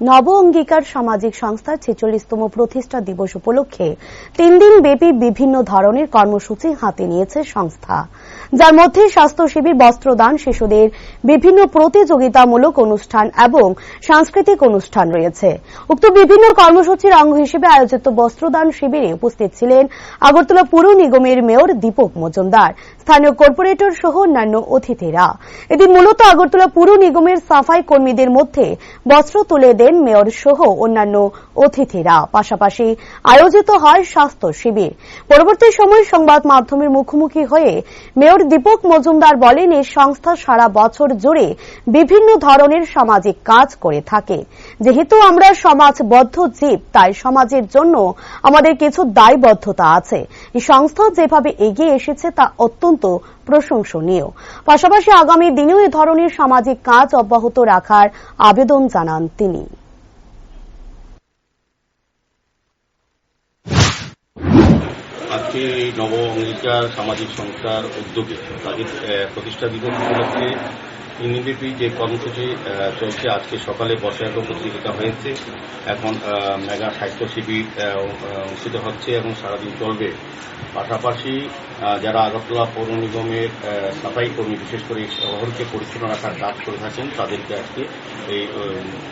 নব অঙ্গীকার সামাজিক সংস্থার ৪৬তম প্রতিষ্ঠা দিবস উপলক্ষে ৩ দিন ব্যাপী বিভিন্ন ধরনের কর্মসূচি হাতে নিয়েছে সংস্থা, যার মধ্যে স্বাস্থ্যসেবী, বস্ত্রদান, শিশুদের বিভিন্ন প্রতিযোগিতামূলক অনুষ্ঠান এবং সাংস্কৃতিক অনুষ্ঠান রয়েছে। উক্ত বিভিন্ন কর্মসূচির অঙ্গ হিসেবে আয়োজিত বস্ত্রদান শিবিরে উপস্থিত ছিলেন আগরতলা পুর নিগমের মেয়র দীপক মজুমদার, স্থানীয় কর্পোরেটর সহ অন্যান্য অতিথিরা। এদিন মূলত আগরতলা পুর নিগমের সাফাই কর্মীদের মধ্যে বস্ত্র তুলে দেন মেয়র সহ অন্যান্য অতিথিরা। পাশাপাশি আয়োজিত হয় স্বাস্থ্য শিবির। পরবর্তী সময়ে সংবাদ মাধ্যমের মুখোমুখি হয়ে মেয়র দীপক মজুমদার বলেন, এই সংস্থা সারা বছর জুড়ে বিভিন্ন ধরনের সামাজিক কাজ করে থাকে। যেহেতু আমরা সমাজবদ্ধ জীব, তাই সমাজের জন্য আমাদের কিছু দায়বদ্ধতা আছে। এই সংস্থা যেভাবে এগিয়ে এসেছে তা অত্যন্ত প্রশংসনীয়। পাশাপাশি আগামী দিনেও এ ধরনের সামাজিক কাজ অব্যাহত রাখার আবেদন জানান তিনি। আজকে নব অঙ্গীকার সামাজিক সংস্থার উদ্যোগে তাদের প্রতিষ্ঠা দিবস উপলক্ষে দিনব্যাপী যে কর্মসূচি চলছে, আজকে সকালে বর্ষায়ক প্রতিযোগিতা হয়েছে, এখন মেগা স্বাস্থ্য শিবির অনুষ্ঠিত হচ্ছে এবং সারাদিন চলবে। পাশাপাশি যারা আগরতলা পৌর নিগমের সাফাই কর্মী, বিশেষ করে শহরকে পরিচ্ছন্ন রাখার কাজ করে থাকেন, তাদেরকে আজকে এই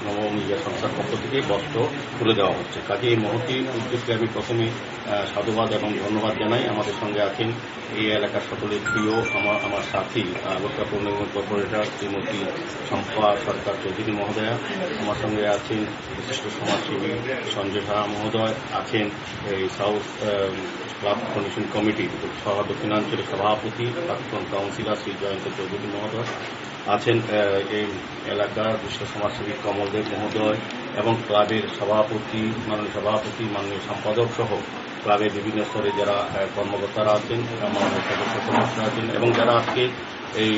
নব অঙ্গীকার সংস্থার পক্ষ থেকে বস্ত্র তুলে দেওয়া হচ্ছে। কাজে এই মহতি উদ্যোগকে আমি প্রথমে সাধুবাদ এবং ধন্যবাদ জানাই। আমাদের সঙ্গে আছেন এই এলাকার সকলের প্রিয় আমার সাথী আগরতলা পৌর নিগমের কর্পোরেটর শ্রীমতী শম্পা সরকার চৌধুরী মহোদয়া, আমার সঙ্গে আছেন বিশিষ্ট সমাজসেবী সঞ্জয় সাহা মহোদয়, আছেন এই সাউথ ক্লাব ফাউন্ডেশন কমিটির দক্ষিণাঞ্চলের সভাপতি প্রাক্তন কাউন্সিলর শ্রী জয়ন্ত চৌধুরী মহোদয়, আছেন এই এলাকার বিশিষ্ট সমাজসেবী কমলদেব মহোদয় এবং ক্লাবের সভাপতি, মাননীয় সম্পাদক সহ ক্লাবের বিভিন্ন স্তরে যারা কর্মকর্তারা আছেন, মাননীয় সদস্যরা আছেন এবং যারা আজকে এই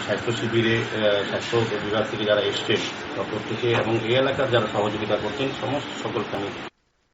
স্বাস্থ্য শিবিরে স্বাস্থ্য বিভাগ থেকে যারা এসছেন প্রত্যেকে এবং এই এলাকার যারা সহযোগিতা করছেন, সমস্ত সকলকে আমি